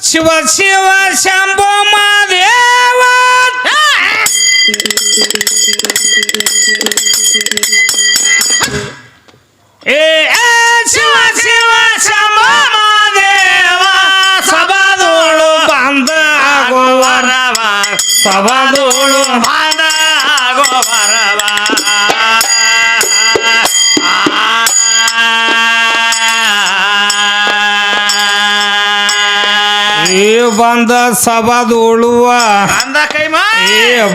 ಶಿವ ಶಿವ ಶಂಭೋ ಮಾದೇವ ಶಿವ ಶಿವ ಶಂಭೋ ಮಾದೇವ ಸಭಾದೋಳು ಬಂದ ಗೋವರವ ಸಭಾದೋಳು ಬಂದ ಗೋವರವ ಬಂದ ಸಭಾದೋಳುವ ಬಂದ ಕೈಮ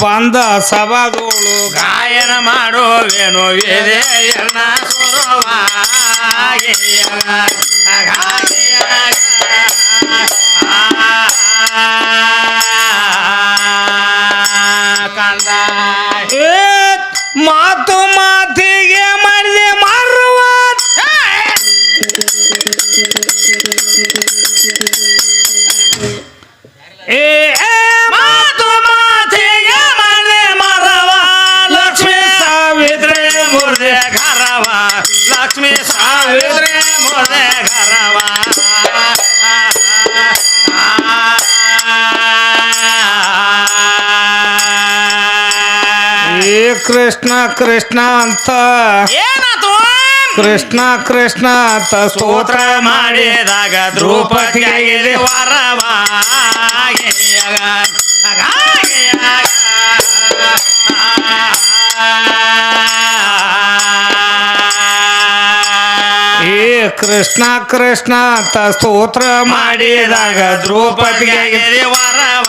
ಬಂದ ಸಭಾದೋಳು ಗಾಯನ ಮಾಡುವೇನು ವೇದೆಯನ್ನ ಸುರುವ ಕಂದ ಮಾತು ಮಾತಿಗೆ ಮಾಡಿದೆ ಮಾರುವ ಮಾತು ಮಾತಿಗೆ ಮಾಡಿದೆ ಮರವ ಲಕ್ಷ್ಮೀ ಸಾವಿತ್ರಿ ಮುರ್ದೆ ಘರವ ಲಕ್ಷ್ಮೀ ಸಾವಿತ್ರಿ ಮುರ್ದೆ ಘರವ ಕೃಷ್ಣ ಕೃಷ್ಣ ಅಂತ ಏನಾತು ಕೃಷ್ಣ ಕೃಷ್ಣ ಅಂತ ಸ್ತೋತ್ರ ಮಾಡಿದಾಗ ದ್ರೌಪದಿಗೆ ವರವ ಕೃಷ್ಣ ಕೃಷ್ಣ ಅಂತ ಸ್ತೋತ್ರ ಮಾಡಿದಾಗ ದ್ರೌಪದಿಗೆ ವರವ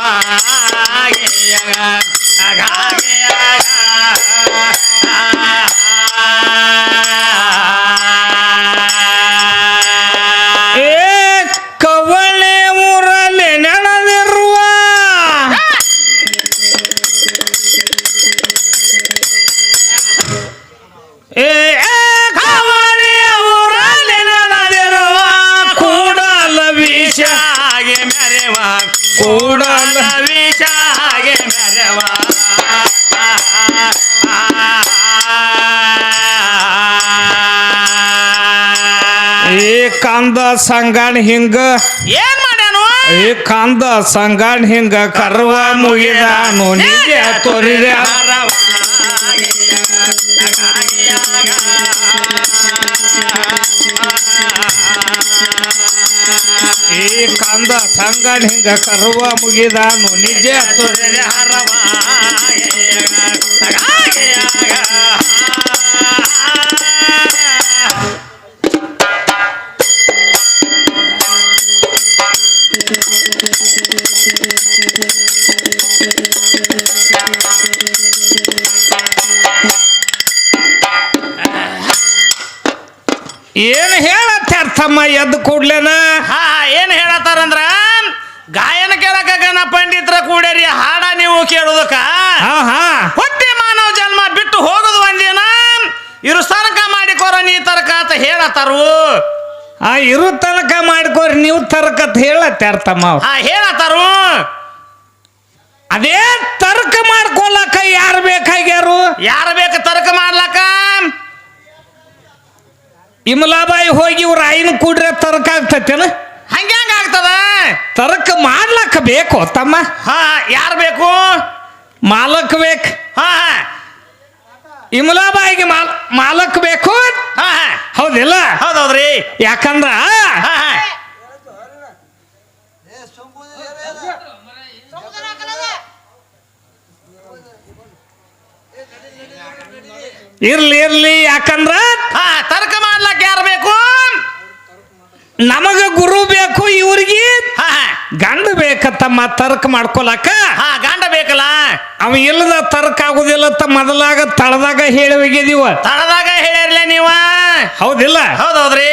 ಕವಳೆ ಊರಲ್ಲಿ ನಡೆದಿರುವ ಕವಳೆ ಊರಲ್ಲಿ ನಡೆದಿರುವ ಕೂಡಲ ವಿಷಾಗೆ ಮೆರೆವ ಕೂಡಲ ವಿಷಾಗೆ ಮೆರೆವ ಕಂದ ಸಂಗಣ ಹಿಂಗ ಏನ್ ಮಾಡ್ಯಾನು ಕಂದ ಸಂಗಣ ಹಿಂಗ ಕರ್ವ ಮುಗಿದಾನು ನಿಜ ತೋರಿದ ಕಂದ ಸಂಗಣ ಹಿಂಗ ಕರ್ವ ಮುಗಿದಾನು ನಿಜ ತೋರಿದ ಏನ್ ಹೇಳತ್ತಮ್ಮ ಎದ್ದು ಕೂಡ್ಲೇನ ಏನ್ ಹೇಳತ್ತಾರಂದ್ರ ಗಾಯನ ಕೇಳಕ ಪಂಡಿತರ ಕೂಡೇರಿ ಹಾಡ ನೀವು ನೀವು ಕೇಳುದಕ್ಕ ಹಾ ಹಾ ಹುಟ್ಟಿ ಮಾನವ ಜನ್ಮ ಬಿಟ್ಟು ಹೋಗುದು ಒಂದೇನ ಇರು ತನಕ ಮಾಡಿಕೋರ ನೀ ತರಕ ಅಂತ ಹೇಳತ್ತಾರು. ಆ ಇರು ತನಕ ಮಾಡ್ಕೋರಿ ನೀವು ತರ್ಕತ್ ಹೇಳತ್ತಾರ ತಮ್ಮ ಅವ್ರು. ಹೇಳತ್ತಾರು. ಅದೇ ತರ್ಕ ಮಾಡ್ಕೊಳಕ ಯಾರು ಬೇಕಾಗ್ಯಾರು? ಯಾರು ಬೇಕು ತರ್ಕ ಮಾಡ್ಲಕ್ಕ? ಇಮಲಾಬಾಯಿ ಹೋಗಿ ಇವ್ರ ಆಯಿನ ಕೂಡ್ರೆ ತರ್ಕ ಆಗ್ತತೇನ? ಹಂಗ್ಯಾಂಗ ಆಗ್ತದ? ತರ್ಕ ಮಾಡ್ಲಕ್ಕ ಬೇಕು ತಮ್ಮ. ಯಾರು ಬೇಕು? ಮಾಲಕ್ ಬೇಕು. ಹಾ ಇಮಲಾಬಾಯಿಗೆ ಮಾಲಕ್ ಬೇಕು. ಹೌದಿಲ್ಲ? ಹೌದೌದ್ರಿ. ಯಾಕಂದ್ರ ಇರ್ಲಿ ಯಾಕಂದ್ರ ತರ್ಕ ಮಾಡ್ಲಕ್ ಯಾರು ಬೇಕು? ನಮಗ ಗುರು ಬೇಕು, ಇವ್ರಿಗೆ ಗಂಡ ಬೇಕತ್ತಮ್ಮ ತರ್ಕ ಮಾಡ್ಕೊಳಕ. ಗಂಡ ಬೇಕಲ್ಲ. ಅವ ಇಲ್ಲದ ತರ್ಕ ಆಗುದಿಲ್ಲ. ಮೊದಲಾಗ ತಳದಾಗ ಹೇಳಿದೀವ. ತಳದಾಗ ಹೇಳಿರ್ಲ ನೀವ. ಹೌದಿಲ್ಲ? ಹೌದೌದ್ರಿ.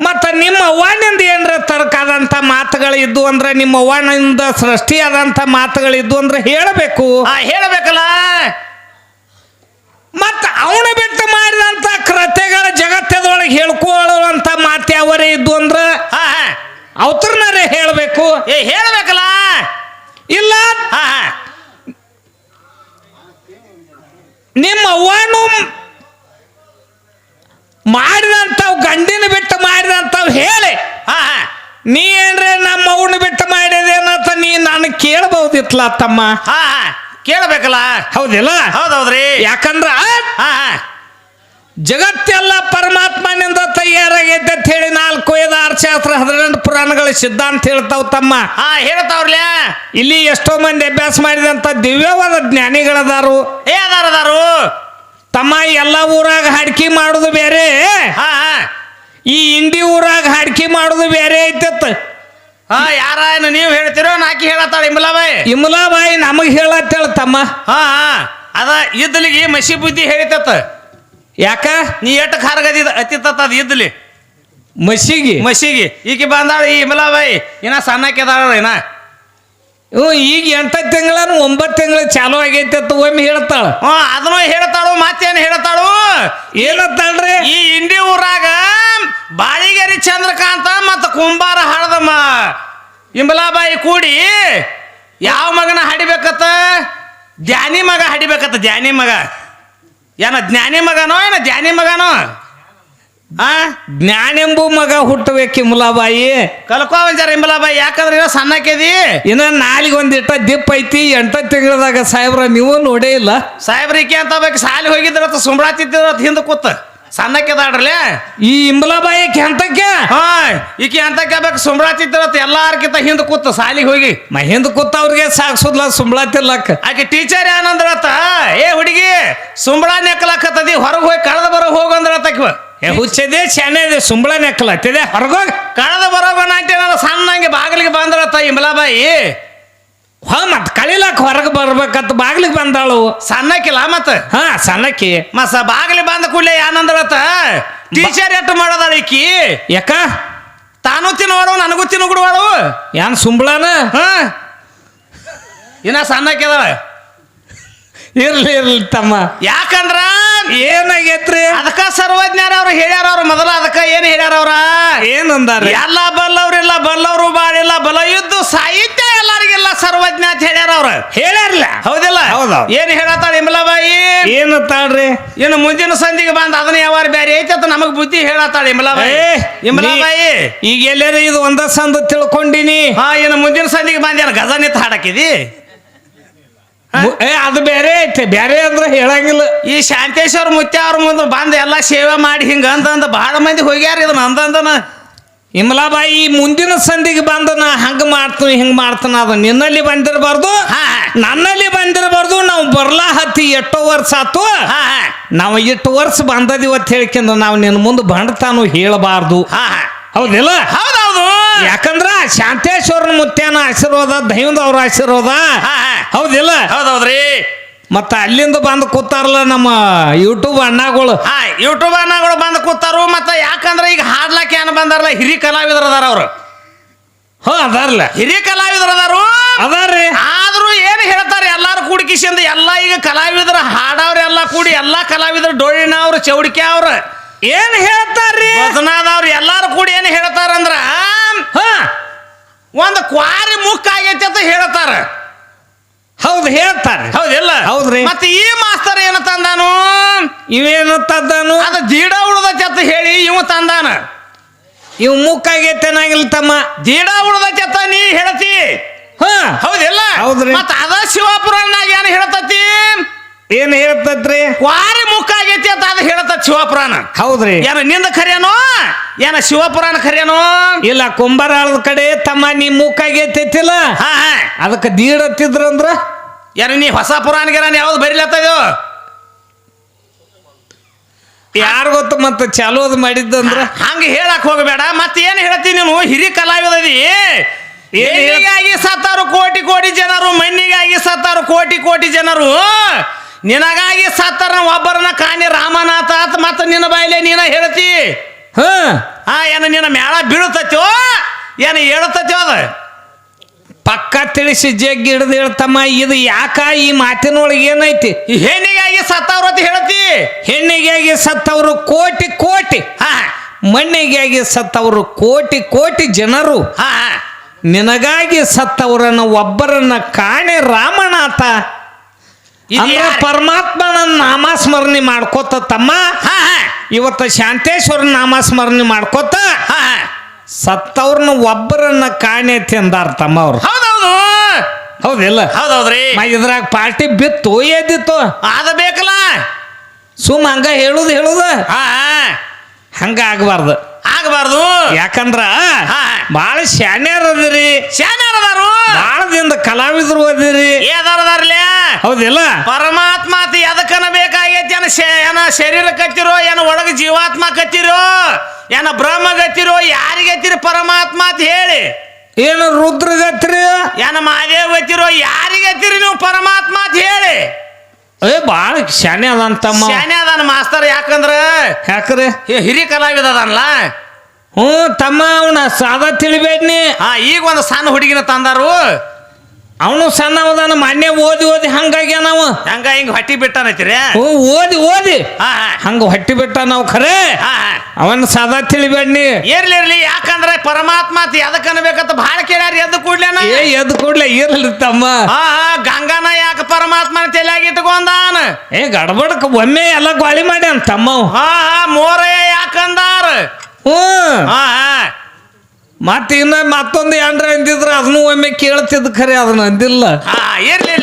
ಮತ್ತ ನಿಮ್ಮ ಅವ್ವನಿಂದ ಏನ್ರ ತರ್ಕ ಆದಂತ ಮಾತುಗಳು ಇದ್ದು ಅಂದ್ರೆ, ನಿಮ್ಮ ಅವ್ವನಿಂದ ಸೃಷ್ಟಿ ಆದಂತ ಮಾತುಗಳು ಇದ್ದು ಅಂದ್ರೆ ಹೇಳಬೇಕು. ಹೇಳಬೇಕಲ್ಲ. ಮತ್ತ ಅವನ ಬಿಟ್ಟು ಮಾಡಿದಂತ ಕೃತ್ಯಗಳ ಜಗತ್ತದೊಳಗೆ ಹೇಳ್ಕೊಳ್ಳುವಂತ ಮಾತು ಯಾವರೇ ಇದ್ದು ಅಂದ್ರ ಅವತರನಾರೇ ಹೇಳಬೇಕು. ಹೇಳಬೇಕಲ್ಲ. ಇಲ್ಲ ನಿಮ್ಮ ಅವ್ವನು ಮಾಡಿದಂಥವು ಗಂಡಿನ ಬಿಟ್ಟು ಮಾಡಿದಂಥವು ಹೇಳಿ ನೀ ಏನ್ರೆ ನಮ್ಮ ಅವ್ನ ಬಿಟ್ಟು ಮಾಡಿದೇನಂತ ನೀ ನಾನು ಕೇಳಬಹುದಿತ್ಲ ತಮ್ಮ. ಕೇಳಬೇಕಲ್ಲ. ಹೌದಿಲ್ಲ? ಹೌದೌದ್ರಿ. ಯಾಕಂದ್ರ ಜಗತ್ತೆಲ್ಲ ಪರಮಾತ್ಮನಿಂದ ತಯಾರಾಗೈತೆ ಅಂತ ಹೇಳಿ 4 ವೇದ 6 ಶಾಸ್ತ್ರ 18 ಪುರಾಣಗಳ ಸಿದ್ಧಾಂತ ಹೇಳ್ತಾವ್ ತಮ್ಮ. ಹೇಳ್ತಾವ್ರಲ್ಲ. ಇಲ್ಲಿ ಎಷ್ಟೋ ಮಂದಿ ಅಭ್ಯಾಸ ಮಾಡಿದಂತ ದಿವ್ಯವಾದ ಜ್ಞಾನಿಗಳದಾರು. ಅದಾರು ತಮ್ಮ. ಎಲ್ಲ ಊರಾಗ ಹಾಡ್ಕಿ ಮಾಡುದು ಬೇರೆ, ಈ ಇಂಡಿ ಊರಾಗ ಹಾಡ್ಕಿ ಮಾಡುದು ಬೇರೆ ಐತತ್. ಯಾರ ನೀವು ಹೇಳ್ತಿರೋ ನಾಕಿ ಹೇಳತ್ತಾಳ ಇಮಲಾಬಾಯಿ. ಇಮಲಾಬಾಯಿ ನಮಗ್ ಹೇಳತ್ತೇಳ ತಮ್ಮ. ಅದ ಇದ್ದಲಿಗೆ ಮಸಿ ಬುದ್ಧಿ ಹೇಳಿತತ್ತ. ಯಾಕ? ನೀ ಎಟ್ಟು ಖಾರಗದ ಅತಿತ್ತ ಅದ ಇದ್ದಲಿ ಮಸಿಗೆ ಈಕೆ ಬಂದಾಳ ಈ ಇಮಲಾಬಾಯಿ. ಇನ್ನ ಸಣ್ಣಕ್ಕೆದಾಳ ಇನ್ನ. ಈಗ 8 ತಿಂಗಳ 9 ತಿಂಗಳು ಚಾಲು ಆಗೈತೆ ಒಮ್ಮೆ ಹೇಳ್ತಾಳ. ಅದನ್ನು ಹೇಳ್ತಾಳು. ಮತ್ತೇನು ಹೇಳ್ತಾಳು? ಏನತ್ತಾಳ್ರಿ? ಈ ಇಂಡಿ ಊರಾಗ ಬಾಳಿಗೆರಿ ಚಂದ್ರಕಾಂತ ಮತ್ತ ಕುಂಬಾರ ಹಾಡದಮ್ಮ ಇಮಲಾಬಾಯಿ ಕೂಡಿ ಯಾವ ಮಗನ ಹಾಡಿಬೇಕತ್ತ? ಧ್ಯಾನಿ ಮಗ ಹಾಡಿಬೇಕತ್ತ. ಧ್ಯಾನಿ ಮಗ ಏನ ಜ್ಞಾನಿ ಮಗನೋ ಏನ ಧ್ಯಾನಿ ಮಗನೋ? ಜ್ಞಾನೆಂಬು ಮಗ ಹುಟ್ಟಬೇಕು ಇಮಲಾಬಾಯಿ. ಕಲ್ಕೋ ಒಂಜಾರ ಇಮಲಾಬಾಯಿ. ಯಾಕಂದ್ರೆ ಇವ ಸಣ್ಣಕ್ಕೆದಿ. ಇನ್ನ ನಾಲಿಗೆ ಒಂದಿಟ್ಟ ದಿಪ್ಪ ಐತಿ. 8 ತಿಂಗಳದಾಗ ಸಾಹೇಬ್ರ ನೀವು ನೋಡೇ ಇಲ್ಲ. ಸಾಹೇಬ್ರಿಕೆ ಅಂತ ಬೇಕು ಸಾಲಿ ಹೋಗಿದ್ರತ್ತ ಸುಂಬಳ ತಿದ್ದಿರತ್ತ ಹಿಂದೆ ಕೂತ ಸಣ್ಣಕ್ಕೆದಾಡ್ರಲೆ ಈ ಇಮಲಾಬಾಯಿ ಕೆಂತಕ್ಕೆ. ಈಕೆ ಅಂತಕ್ಕೆ ಬೇಕು ಸುಂಬಳ ತಿದ್ದಿರತ್ತ ಎಲ್ಲಾರ್ಕಿಂತ ಹಿಂದೆ ಕೂತ ಸಾಲಿಗೆ ಹೋಗಿ. ಹಿಂದೆ ಕೂತ ಅವ್ರಿಗೆ ಸಾಕ್ಸುದ್ಲ ಸುಂಬಳ ತಿರ್ಲಕ್ಕ. ಆಕೆ ಟೀಚರ್ ಏನಂದ್ರತ್ತ, ಏ ಹುಡುಗಿ ಸುಂಬಳ ನೆಕ್ಕಲಕ್ಕತ್ತದಿ ಹೊರಗೆ ಹೋಗಿ ಕಳೆದ ಬರೋ ಹೋಗಂದ್ರತ್ತಕ್ವ. ಹುಚ್ಚದೆ ಶಾನೆ ಸುಂಬಳ ನೆಕ್ಕಲತ್ತಿದೆ ಹೊರಗೋಗ ಕಳೆದ ಬರೋಗೋಣ ಅಂತ ಸಣ್ಣಂಗೆ ಬಾಗಿಲಿಗೆ ಬಂದ್ರತ್ತ ಇಮಲಾಬಾಯಿ. ಮತ್ ಕಳಿಲಕ್ ಹೊರಗೆ ಬರ್ಬೇಕಂತ ಬಾಗ್ಲಿಗೆ ಬಂದಾಳು. ಸಣ್ಣಕ್ಕಿಲ್ಲ ಮತ್ತ ಸಣ್ಣಕ್ಕಿ ಬಾಗಿಲಿಗೆ ಬಂದ ಕೂಡಲೇ ಏನಂದ್ರತ್ತ, ಟೀಚರ್ ಎಟ್ಟು ಮಾಡೋದಾಳ ಈಕಿ. ಯಾಕ? ತಾನು ತಿನ್ನೋಡು ನನಗೂ ತಿನ್ನುಗುಡುವಾಳು. ಏನ್ ಸುಂಬಳನ? ಇನ್ನ ಸಣ್ಣಕ್ಕಿದಾಳ. ಇರ್ಲಿ ತಮ್ಮ. ಯಾಕಂದ್ರ ಏನಾಗೈತ್ರಿ? ಅದಕ್ಕ ಸರ್ವಜ್ಞಾರ ಅವ್ರು ಹೇಳ್ಯಾರ. ಅವ್ರು ಮೊದಲ ಅದಕ್ಕ ಏನ್ ಹೇಳ್ಯಾರ? ಅವ್ರ ಏನಂದಾರ? ಎಲ್ಲ ಬಲ್ಲವ್ರಿಲ್ಲ, ಬಲ್ಲವ್ರು ಬಾಳಿಲ್ಲ, ಬಲ ಇದ್ದು ಸಾಹಿತ್ಯ ಎಲ್ಲರಿಗೆಲ್ಲ ಸರ್ವಜ್ಞ ಅಂತ ಹೇಳ್ಯಾರ. ಅವ್ರು ಹೇಳ್ಯಾರಲ್ಲ. ಹೌದಿಲ್ಲ? ಹೌದು. ಏನ್ ಹೇಳತ್ತಾಳ ಇಮಲಾಬಾಯಿ? ಏನು ತಾಳ್ರಿ? ಇನ್ನು ಮುಂದಿನ ಸಂಧಿಗೆ ಬಂದ ಅದನ್ನ ಯಾವಾರ ಬೇರೆ ಐತಿ ಅಂತ ನಮಗ್ ಬುದ್ಧಿ ಹೇಳತ್ತಾಳ ಇಮಲಾಬಾಯಿ. ಇಮಲಾಬಾಯಿ ಈಗ ಎಲ್ಲಾರ ಇದು ಒಂದ ಸಂದ ತಿಳ್ಕೊಂಡಿನಿ. ಇನ್ನು ಮುಂದಿನ ಸಂಧಿಗೆ ಬಂದ ಏನ ಗಜನಿತ್ ಹಾಡಕಿದಿ? ಅದು ಬೇರೆ ಐತೆ. ಬೇರೆ ಅಂದ್ರೆ ಹೇಳಂಗಿಲ್ಲ. ಈ ಶಾಂತೇಶ್ವರ ಮುತ್ಯ ಅವ್ರ ಮುಂದೆ ಬಂದು ಎಲ್ಲ ಸೇವೆ ಮಾಡಿ ಹಿಂಗ ಅಂದ ಬಹಳ ಮಂದಿ ಹೋಗ್ಯಾರ. ಇದನ್ನ ಅಂದನ ಇಮಲಾಬಾಯಿ ಮುಂದಿನ ಸಂಧಿಗೆ ಬಂದು ನಾ ಹಂಗ ಮಾಡ್ತೀನಿ ಹಿಂಗ ಮಾಡ್ತಾನ. ಅದು ನಿನ್ನಲ್ಲಿ ಬಂದಿರಬಾರ್ದು, ನನ್ನಲ್ಲಿ ಬಂದಿರಬಾರ್ದು. ನಾವು ಬರ್ಲಾ ಹತ್ತಿ ಎಷ್ಟೋ ವರ್ಷ ಆತು. ನಾವು 8 ವರ್ಷ ಬಂದದಿವತ್ತು ಹೇಳ್ಕೊಂಡು ನಾವು ನಿನ್ನ ಮುಂದೆ ಬಂಡ್ತಾನು ಹೇಳಬಾರ್ದು. ಹೌದಿಲ್ಲ? ಹೌದೌದು. ಯಾಕಂದ್ರ ಶಾಂತೇಶ್ವರನ ಮುತ್ಯಾನ ಆಶೀರ್ವಾದ, ದೈವದವ್ರ ಆಶೀರ್ವಾದ. ಹೌದಿಲ್ಲ? ಹೌದೌದ್ರಿ. ಮತ್ತ ಅಲ್ಲಿಂದ ಬಂದು ಕೂತಾರಲ್ಲ ನಮ್ಮ ಯೂಟ್ಯೂಬ್ ಅಣ್ಣಗಳು. ಯೂಟ್ಯೂಬ್ ಅಣ್ಣಗಳು ಬಂದು ಕೂತಾರು. ಮತ್ತ ಯಾಕಂದ್ರ ಈಗ ಹಾಡ್ಲಾಕ ಏನ್ ಬಂದಾರಲ್ಲ ಹಿರಿ ಕಲಾವಿದರು ಅದಾರ. ಅವ್ರು ಅದಾರಲ್ಲ ಹಿರಿಯ ಕಲಾವಿದರು ಅದಾರು. ಅದಾರ್ರಿ ಆದ್ರೂ ಏನ್ ಹೇಳ್ತಾರೆ ಎಲ್ಲಾರು ಕೂಡಿಕಿಸಿಂದ ಎಲ್ಲ ಈಗ ಕಲಾವಿದ್ರ ಹಾಡವ್ರೆಲ್ಲ ಕೂಡಿ ಎಲ್ಲಾ ಕಲಾವಿದ್ರು ಡೊಳ್ಳಿನವ್ರು ಚೌಡಿಕೆ ಅವ್ರ ಏನ್ ಹೇಳ್ತಾರ್ರಿ ಭಜನಾದವ್ರು ಎಲ್ಲಾರು ಕೂಡಿ ಏನ್ ಹೇಳ್ತಾರಂದ್ರ ಹಾ ಒಂದು ಕ್ವಾರಿ ಮುಕ್ಕ ಆಗೈತಿ ಅಂತ ಹೇಳ್ತಾರ ಹೌದು ಹೇಳ್ತಾರೆ ಹೌದಿಲ್ಲ ಹೌದ್ರಿ ಮತ್ತೆ ಈ ಮಾಸ್ತರ್ ಏನ ತಂದಾನು ಇವೇನು ತದ್ದಾನು ಅದು ದೀಡ ಉಳ್ದೈತಿ ಅಂತ ಹೇಳಿ ಇವ ತಂದಾನ ಇವ್ ಮುಕ್ಕಾಗೈತೆನಾಗಿಲ್ ತಮ್ಮ ದೀಡ ಉಳ್ದೈತಿ ಅಂತ ನೀ ಹೇಳ್ತಿ ಹಾ ಹೌದಿಲ್ಲ ಹೌದ್ರಿ ಮತ್ತ ಅದ ಶಿವಪುರಾಣಾಗ ಏನ್ ಹೇಳ್ತತಿ ಏನ್ ಹೇಳ್ತದ್ರಿ ಕ್ವಾರಿ ಮುಕ್ಕ ಆಗೈತಿ ಅಂತ ಅದು ಹೇಳ್ತದ ಶಿವಪುರಾಣ ಹೌದ್ರಿ ಏನ ನಿಂದ ಖರೇನೋ ಏನ ಶಿವಪುರಾಣ ಖರೇನೋ ಇಲ್ಲ ಕುಂಬಾರಾಳದ ಕಡೆ ತಮ್ಮ ನೀ ಮುಕ್ಕಾಗೈತಿಲ್ಲ ಹಾ ಹಾ ಅದಕ್ಕೆ ದೀಡತ್ತಿದ್ರಂದ್ರ ಏನ ನೀ ಹೊಸ ಪುರಾಣಗಿರಾನ ಯಾವ್ದು ಬರಿಲತ್ತದೋ ಯಾರು ಗೊತ್ತು ಮತ್ತೆ ಚಾಲು ಅದು ಮಾಡಿದ್ದಂದ್ರ ಹಂಗ ಹೇಳಕ್ ಹೋಗಬೇಡ ಮತ್ತೆ ಏನ್ ಹೇಳ್ತಿ ನೀನು ಹಿರಿ ಕಲಾವಿದದಿ ಏನಿಗಾಗಿ ಸತ್ತಾರು ಕೋಟಿ ಕೋಟಿ ಜನರು ಮಣ್ಣಿಗಾಗಿ ಸತ್ತಾರು ಕೋಟಿ ಕೋಟಿ ಜನರು ನಿನಗಾಗಿ ಸತ್ತಾರ ಒಬ್ಬರನ್ನ ಕಾಣಿ ರಾಮನಾಥ ಅಂತ ಮತ್ತೆ ನಿನ್ನ ಬಾಯಿಲೆ ನೀನ ಹೇಳ್ತಿ ಹ ಹಾ ಏನ ನಿನ್ನ ಮೇಳ ಬೀಳ್ತತ್ಯೋ ಏನ ಹೇಳ್ತತ್ಯೋ ಅದ ಪಕ್ಕ ತಿಳಿಸಿ ಜಗ್ಗಿ ಹಿಡ್ದು ಹೇಳ್ತಮ್ಮ ಇದು ಯಾಕ ಈ ಮಾತಿನೊಳಗೆ ಏನೈತಿ ಈ ಹೆಣ್ಣಿಗಾಗಿ ಸತ್ತವ್ರು ಅಂತ ಹೇಳ್ತಿ ಹೆಣ್ಣಿಗಾಗಿ ಸತ್ತವರು ಕೋಟಿ ಕೋಟಿ ಹಾ ಮಣ್ಣಿಗಾಗಿ ಸತ್ತವರು ಕೋಟಿ ಕೋಟಿ ಜನರು ಹಾ ನಿನಗಾಗಿ ಸತ್ತವರನ್ನ ಒಬ್ಬರನ್ನ ಕಾಣೆ ರಾಮನಾಥ ಅಂದ್ರೆ ಪರಮಾತ್ಮನ ನಾಮಸ್ಮರಣೆ ಮಾಡ್ಕೋತ ತಮ್ಮ ಹಾ ಇವತ್ತು ಶಾಂತೇಶ್ವರ ನಾಮಸ್ಮರಣೆ ಮಾಡ್ಕೋತ ಹಾ ಸತ್ತವ್ರನ್ನ ಒಬ್ಬರನ್ನ ಕಾಣೆ ತಿಂದಾರ ತಮ್ಮ ಅವ್ರು ಹೌದೌದು ಹೌದಿಲ್ಲ ಹೌದೌದ್ರಿ ಇದ್ರಾಗ ಪಾರ್ಟಿ ಬಿತ್ತು ಎದ್ದಿತ್ತು ಅದ ಬೇಕಲ್ಲ ಸುಮ್ ಹಂಗ ಹೇಳುದು ಹಾ ಹಂಗ ಆಗಬಾರ್ದು ಆಗಬಾರ್ದು ಯಾಕಂದ್ರ ಹಾ ಬಾಳ ಶಾನ್ಯಾರ ಅದಿರಿ ಶಾನ್ಯಾರದಾರು ಬಾಳ ದಿನದ ಕಲಾವಿದ್ರು ಅದಿರಿ ಏದಾರದಾರ್ಲೆ ಹೌದಿಲ್ಲ ಪರಮಾತ್ಮ ಎದಕ್ಕನ ಬೇಕಾಗೈತಿ ಏನ ಶರೀರ ಕತ್ತಿರೋ ಏನ ಒಳಗ ಜೀವಾತ್ಮ ಕತ್ತಿರೋ ಏನ ಬ್ರಹ್ಮ ಗತ್ತಿರೋ ಯಾರಿಗತ್ತಿರಿ ಪರಮಾತ್ಮ ಅಂತ ಹೇಳಿ ಏನು ರುದ್ರಗತ್ರಿ ಏನ ಮಹಾದೇವ್ ಗತ್ತಿರೋ ಯಾರಿಗತ್ತಿರಿ ನೀವು ಪರಮಾತ್ಮ ಅಂತ ಹೇಳಿ ಏ ಬಾಳ ಶಾನೆ ಅದಂತಮ್ಮ ಶಾನೆ ಅದಾನ ಮಾಸ್ತರ್ ಯಾಕಂದ್ರ ಯಾಕ್ರಿ ಹಿರಿ ಕಲಾವಿದ ಅದನ್ಲ ಹ್ಞೂ ತಮ್ಮ ಅವನ ಸಾದಾ ತಿಳಿಬೇಡ್ನಿ ಹಾ ಈಗ ಒಂದು ಸಣ್ಣ ಹುಡುಗಿನ ತಂದಾರು ಅವನು ಸಣ್ಣವದಾನ ಮೊನ್ನೆ ಓದಿ ಹಂಗಾಗಿ ನಾವು ಹಂಗ ಹಿಂಗ ಹೊಟ್ಟಿ ಬಿಟ್ಟಾನೈತಿರಿ ಹ್ಞೂ ಓದಿ ಹಾ ಹಂಗ ಹೊಟ್ಟಿ ಬಿಟ್ಟ ನಾವು ಖರೆ ಹಾ ಅವನ್ ಸಾದಾ ತಿಳಿಬೇಡ್ನಿ ಇರ್ಲಿ ಯಾಕಂದ್ರೆ ಪರಮಾತ್ಮ ಎದಕ್ ಅನ್ಬೇಕಂತ ಬಹಳ ಕೇಳ್ಯಾರ ಎದ್ದು ಕೂಡ್ಲೇನ ಏ ಎದ್ ಕೂಡ್ಲೆ ಇರ್ಲಿ ತಮ್ಮ ಹಾ ಗಂಗಾನ ಯಾಕ ಪರಮಾತ್ಮನ ತಲೆಯಾಗಿ ಇಟ್ಕೊಂಡಾನ ಏ ಗಡಬಡಕ್ ಒಮ್ಮೆ ಎಲ್ಲ ಗಾಳಿ ಮಾಡ್ಯಾನ ತಮ್ಮವ್ ಹಾ ಮೋರಯ್ಯ ಯಾಕಂದಾರ ಹ್ಞೂ ಹಾ ಮತ್ತೆ ಇನ್ನ ಮತ್ತೊಂದು ಏನ್ರ ಅಂದಿದ್ರ ಅದನ್ನು ಒಮ್ಮೆ ಕೇಳ್ತಿದ್ ಖರೆ ಅದನ್ನ ಅಂದಿಲ್ಲ ಹಾ ಇರ್ಲಿ